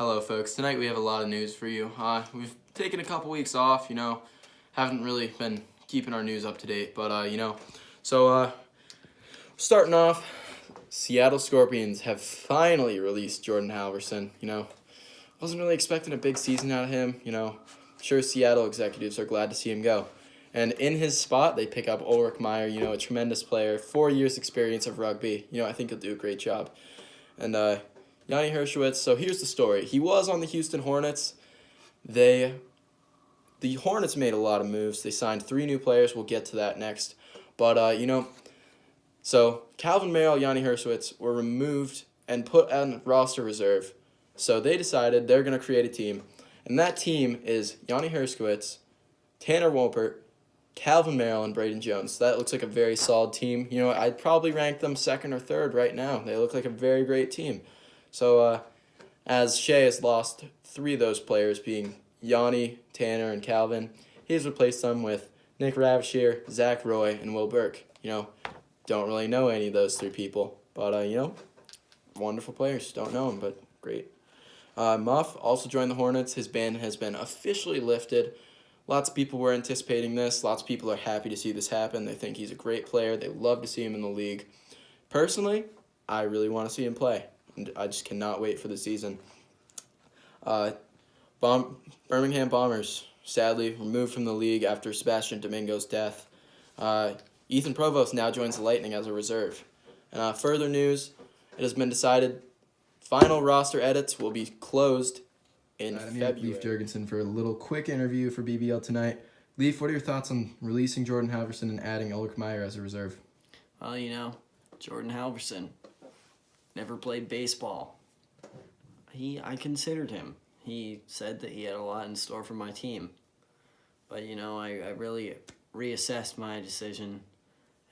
Hello, folks. Tonight we have a lot of news for you. We've taken a couple weeks off, haven't really been keeping our news up to date, but, starting off, Seattle Scorpions have finally released Jordan Halverson. Wasn't really expecting a big season out of him, Sure, Seattle executives are glad to see him go. And in his spot, they pick up Ulrich Meyer, a tremendous player, 4 years experience of rugby. I think he'll do a great job. And, Yanni Hershowitz, so here's the story. He was on the Houston Hornets. The Hornets made a lot of moves. They signed 3 new players. We'll get to that next. But, so Calvin Merrill, Yanni Hershowitz were removed and put on roster reserve. So they decided they're going to create a team. And that team is Yanni Hershowitz, Tanner Wolpert, Calvin Merrill, and Braden Jones. That looks like a very solid team. I'd probably rank them second or third right now. They look like a very great team. So, as Shea has lost 3 of those players, being Yanni, Tanner, and Calvin, he's replaced them with Nick Ravishire, Zach Roy, and Will Burke. Don't really know any of those 3 people, but, wonderful players. Don't know them, but great. Muff also joined the Hornets. His ban has been officially lifted. Lots of people were anticipating this. Lots of people are happy to see this happen. They think he's a great player. They love to see him in the league. Personally, I really want to see him play. And I just cannot wait for the season. Birmingham Bombers, sadly, removed from the league after Sebastian Domingo's death. Ethan Provost now joins the Lightning as a reserve. And further news, it has been decided final roster edits will be closed in February. Leaf Jurgenson for a little quick interview for BBL Tonight. Leaf, what are your thoughts on releasing Jordan Halverson and adding Ulrich Meyer as a reserve? Well, Jordan Halverson never played baseball. I considered him. He said that he had a lot in store for my team. But, I really reassessed my decision.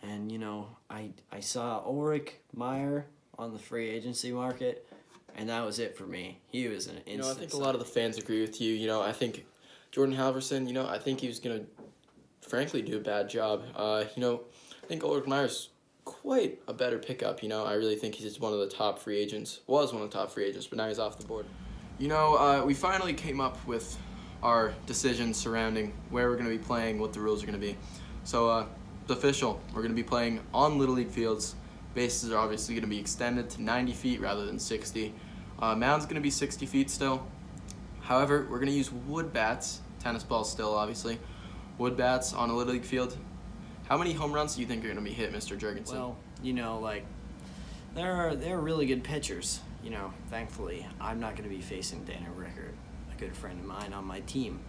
And, I saw Ulrich Meyer on the free agency market, and that was it for me. He was an instant I think a lot of the fans agree with you. I think Jordan Halverson, I think he was going to, frankly, do a bad job. I think Ulrich Meyer's quite a better pickup. I really think he's one of the top free agents. Was one of the top free agents, but now he's off the board. We finally came up with our decisions surrounding where we're going to be playing, what the rules are going to be. So, it's official. We're going to be playing on Little League fields. Bases are obviously going to be extended to 90 feet rather than 60. Mound's going to be 60 feet still. However, we're going to use wood bats, tennis balls still, obviously. Wood bats on a Little League field. How many home runs do you think are going to be hit, Mr. Jurgenson? Well, they're really good pitchers. Thankfully, I'm not going to be facing Dana Rickard, a good friend of mine on my team.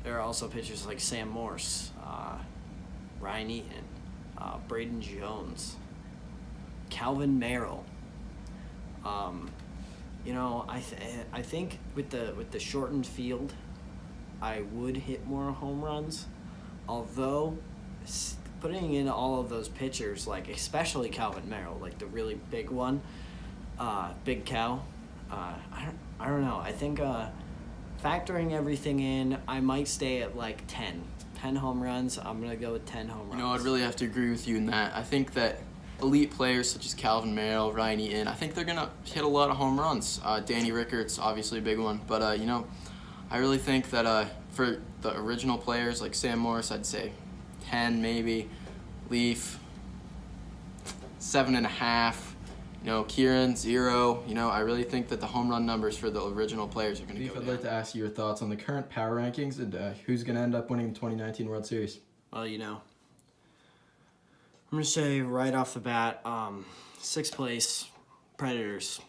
There are also pitchers like Sam Morse, Ryan Eaton, Braden Jones, Calvin Merrill. I think with the shortened field, I would hit more home runs. Although, putting in all of those pitchers, especially Calvin Merrill, the really big one, Big Cal, I don't know. I think factoring everything in, I might stay at 10. 10 home runs. I'm going to go with 10 home runs. I'd really have to agree with you in that. I think that elite players such as Calvin Merrill, Ryan Eaton, I think they're going to hit a lot of home runs. Danny Rickard's obviously a big one. But, I really think that for the original players like Sam Morris, I'd say 10 maybe. Leaf, 7.5. Kieran, 0. I really think that the home run numbers for the original players are going to go down. I'd like to ask you your thoughts on the current power rankings and who's going to end up winning the 2019 World Series. Well, I'm going to say right off the bat, 6th place, Predators,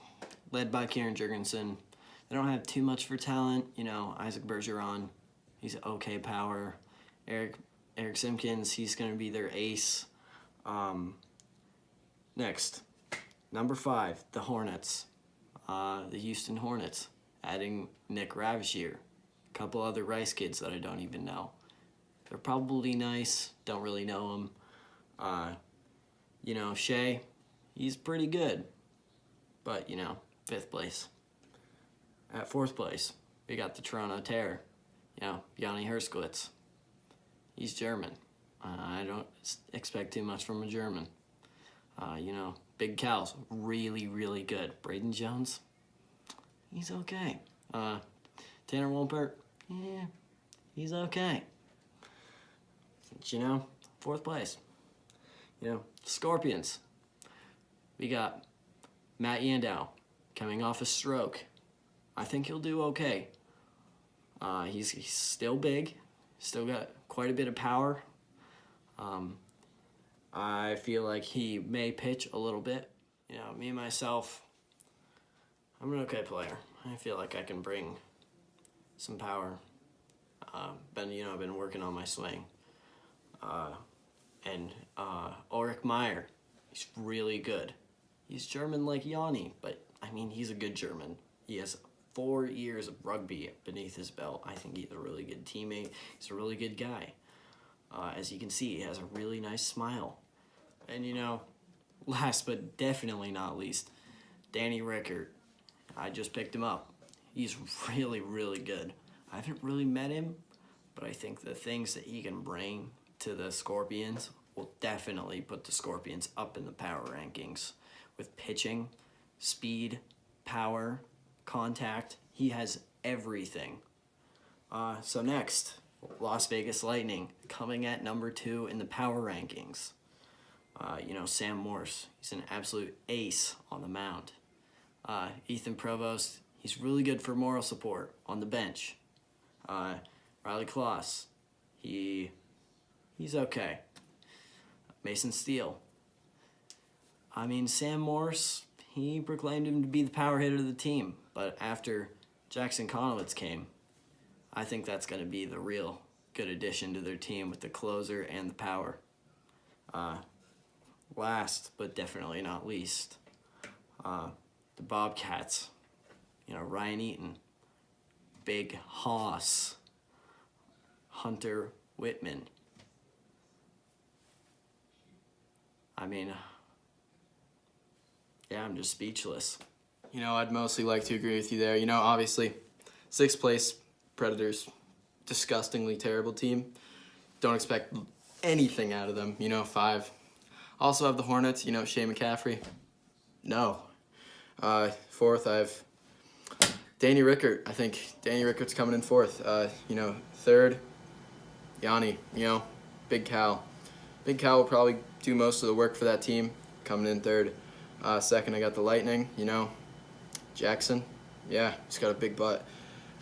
led by Kieran Jurgenson. They don't have too much for talent. Isaac Bergeron, he's okay power. Eric Simpkins, he's going to be their ace. Next, number 5, the Hornets. The Houston Hornets, adding Nick Ravishire. A couple other Rice kids that I don't even know. They're probably nice, don't really know them. Shea, he's pretty good. But, 5th place. At 4th place, we got the Toronto Terror. Yanni Hershowitz. He's German. I don't expect too much from a German. Big Cal's really, really good. Braden Jones, he's okay. Tanner Wolpert, yeah, he's okay. But, you know, 4th place. You know, Scorpions. We got Matt Yandau coming off a stroke. I think he'll do okay. He's still big, still got quite a bit of power. I feel like he may pitch a little bit. You know, me myself, I'm an okay player. I feel like I can bring some power. I've been working on my swing. And Ulrich Meyer, he's really good. He's German like Yanni, but I mean, he's a good German. He has 4 years of rugby beneath his belt. I think he's a really good teammate. He's a really good guy. As you can see, he has a really nice smile. And, you know, last but definitely not least, Danny Rickert. I just picked him up. He's really, really good. I haven't really met him, but I think the things that he can bring to the Scorpions will definitely put the Scorpions up in the power rankings. With pitching, speed, power, contact, he has everything. So next, Las Vegas Lightning, coming at number 2 in the power rankings. Sam Morse, he's an absolute ace on the mound. Ethan Provost, he's really good for moral support on the bench. Riley Kloss, he's okay. Mason Steele. I mean, Sam Morse, he proclaimed him to be the power hitter of the team, but after Jackson Conowitz came, I think that's going to be the real good addition to their team with the closer and the power. Last, but definitely not least, the Bobcats. Ryan Eaton, Big Hoss, Hunter Whitman. I mean, yeah, I'm just speechless. I'd mostly like to agree with you there. Obviously, 6th place Predators, disgustingly terrible team. Don't expect anything out of them. 5. Also have the Hornets, Shea McCaffrey. No. 4th, I have Danny Rickert. I think Danny Rickert's coming in 4th. 3rd, Yanni, Big Cal. Big Cal will probably do most of the work for that team, coming in 3rd. 2nd, I got the Lightning, Jackson. Yeah, he's got a big butt.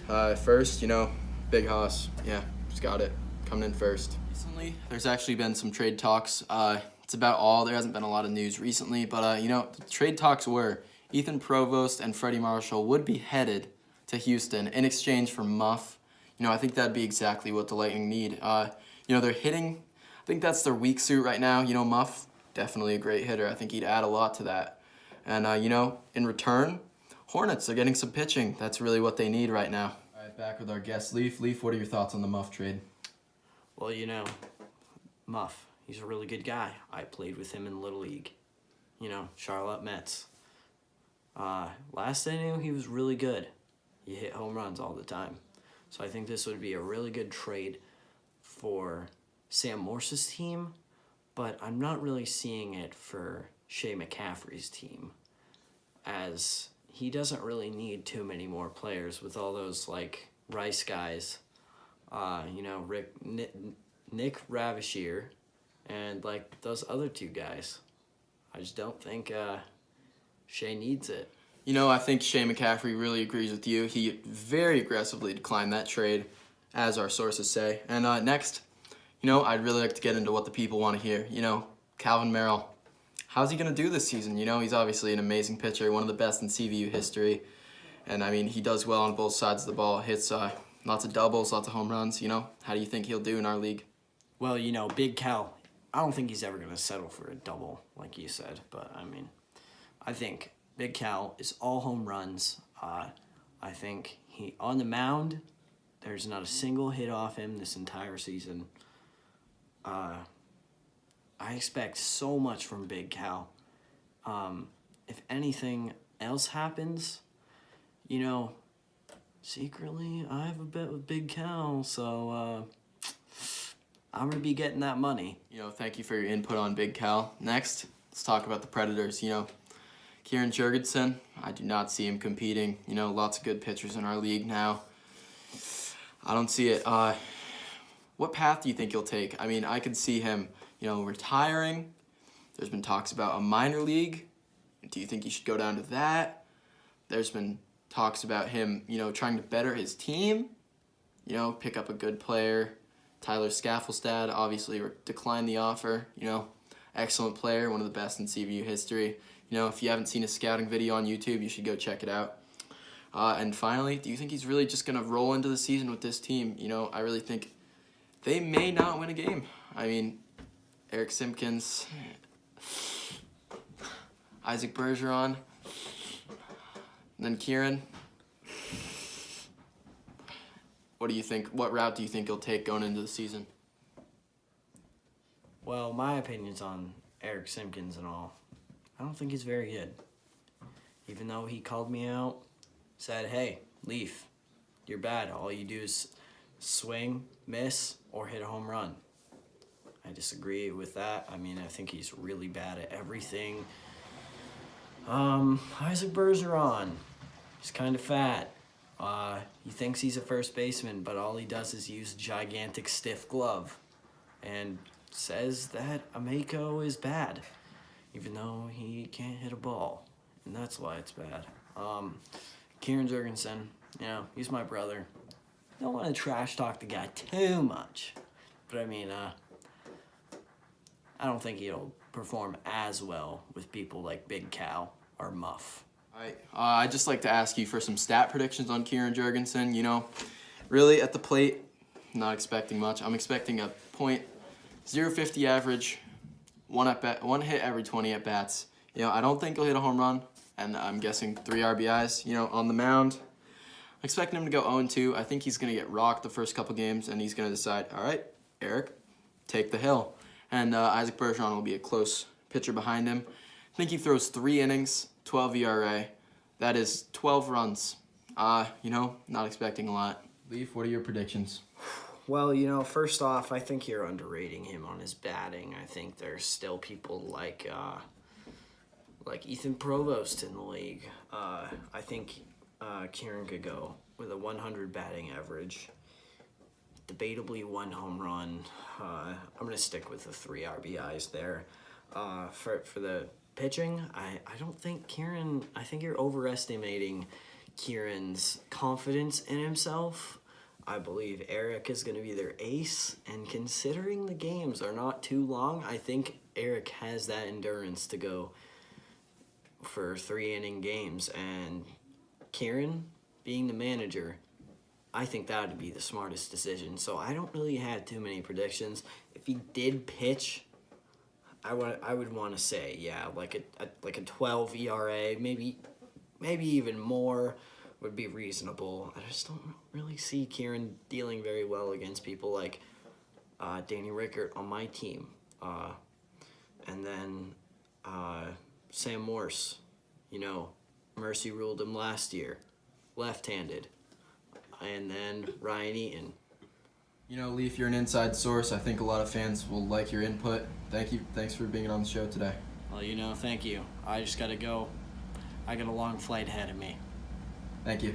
1st, Big Hoss. Yeah, he's got it, coming in 1st. Recently, there's actually been some trade talks. It's about all. There hasn't been a lot of news recently, but, the trade talks were Ethan Provost and Freddie Marshall would be headed to Houston in exchange for Muff. I think that'd be exactly what the Lightning need. They're hitting. I think that's their weak suit right now. Muff, definitely a great hitter. I think he'd add a lot to that. And, in return, Hornets are getting some pitching. That's really what they need right now. All right, back with our guest, Leaf. Leaf, what are your thoughts on the Muff trade? Well, Muff, he's a really good guy. I played with him in Little League. Charlotte Mets. Last I knew, he was really good. He hit home runs all the time. So I think this would be a really good trade for Sam Morse's team, but I'm not really seeing it for Shea McCaffrey's team, as he doesn't really need too many more players with all those, Rice guys, Nick Ravishire, and, those other 2 guys. I just don't think Shea needs it. I think Shea McCaffrey really agrees with you. He very aggressively declined that trade, as our sources say. And next, I'd really like to get into what the people want to hear. Calvin Merrill. How's he going to do this season? He's obviously an amazing pitcher, one of the best in CVU history. And, he does well on both sides of the ball, hits lots of doubles, lots of home runs. How do you think he'll do in our league? Well, Big Cal, I don't think he's ever going to settle for a double, like you said. But, I think Big Cal is all home runs. I think on the mound, there's not a single hit off him this entire season. I expect so much from Big Cal. If anything else happens, secretly, I have a bet with Big Cal, so I'm going to be getting that money. Thank you for your input on Big Cal. Next, let's talk about the Predators. Kieran Jurgenson, I do not see him competing. You know, lots of good pitchers in our league now. I don't see it. What path do you think he'll take? I mean, I could see him, you know, retiring. There's been talks about a minor league. Do you think he should go down to that? There's been talks about him, you know, trying to better his team. You know, pick up a good player. Tyler Skaffelstad obviously declined the offer. You know, excellent player, one of the best in CVU history. You know, if you haven't seen his scouting video on YouTube, you should go check it out. And finally, do you think he's really just going to roll into the season with this team? You know, I really think they may not win a game. I mean, Eric Simpkins, Isaac Bergeron, then Kieran. What do you think? What route do you think he'll take going into the season? Well, my opinions on Eric Simpkins and all, I don't think he's very good. Even though he called me out, said, hey, Leaf, you're bad. All you do is swing, miss, or hit a home run. I disagree with that. I mean, I think he's really bad at everything. Isaac Bergeron, he's kind of fat. He thinks he's a first baseman, but all he does is use a gigantic stiff glove and says that Ameko is bad, even though he can't hit a ball, and that's why it's bad. Kieran Jurgenson, you know, he's my brother. Don't want to trash talk the guy too much, but I mean, I don't think he'll perform as well with people like Big Cal or Muff. I'd just like to ask you for some stat predictions on Kieran Jurgenson. You know, really at the plate, not expecting much. I'm expecting a .050 average, one hit every 20 at bats. You know, I don't think he'll hit a home run, and I'm guessing 3 RBIs. You know, on the mound, I'm expecting him to go 0-2. I think he's gonna get rocked the first couple games, and he's gonna decide, all right, Eric, take the hill. And Isaac Bergeron will be a close pitcher behind him. I think he throws 3 innings, 12 ERA. That is 12 runs. You know, not expecting a lot. Leaf, what are your predictions? Well, you know, first off, I think you're underrating him on his batting. I think there's still people like Ethan Provost in the league. I think Kieran could go with a 100 batting average. Debatably 1 home run. I'm going to stick with the 3 RBIs there. For the pitching, I don't think Kieran, I think you're overestimating Kieran's confidence in himself. I believe Eric is going to be their ace, and considering the games are not too long, I think Eric has that endurance to go for 3-inning games, and Kieran, being the manager, I think that would be the smartest decision. So I don't really have too many predictions. If he did pitch, I would want to say, yeah, like a 12 ERA, maybe even more would be reasonable. I just don't really see Kieran dealing very well against people like Danny Rickert on my team, and then Sam Morse. You know, Mercy ruled him last year, left-handed, and then Ryan Eaton. You know, Leaf, you're an inside source. I think a lot of fans will like your input. Thank you. Thanks for being on the show today. Well, you know, thank you. I just got to go. I got a long flight ahead of me. Thank you.